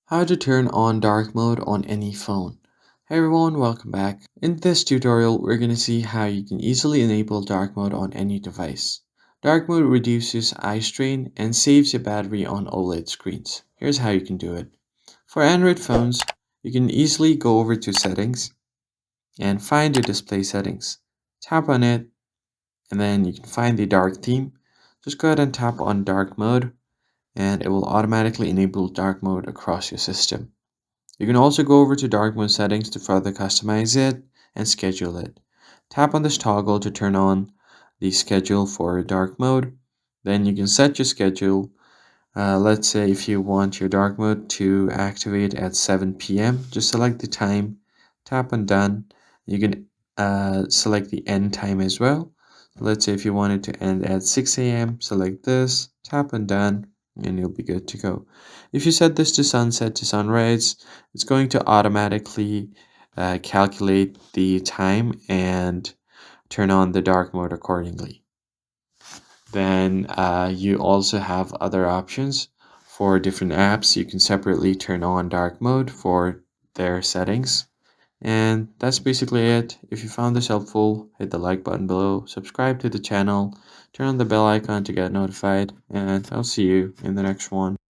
How to turn on dark mode on any phone. Hey everyone, welcome back. In this tutorial, we're going to see how you can easily enable dark mode on any device. Dark mode reduces eye strain and saves your battery on OLED screens. Here's how you can do it. For Android phones, you can easily go over to settings and find the display settings. Tap on it and then you can find the dark theme. Just go ahead and tap on dark mode and it will automatically enable dark mode across your system. You can also go over to dark mode settings to further customize it and schedule it. Tap on this toggle to turn on the schedule for dark mode. Then you can set your schedule. Let's say if you want your dark mode to activate at 7 p.m., just select the time, tap on done. You can select the end time as well. Let's say if you want it to end at 6 a.m., select this, tap on done, and you'll be good to go. If you set this to sunset to sunrise, it's going to automatically calculate the time and turn on the dark mode accordingly. Then you also have other options for different apps. You can separately turn on dark mode for their settings. And that's basically it. If you found this helpful, hit the like button below, subscribe to the channel, turn on the bell icon to get notified, and I'll see you in the next one.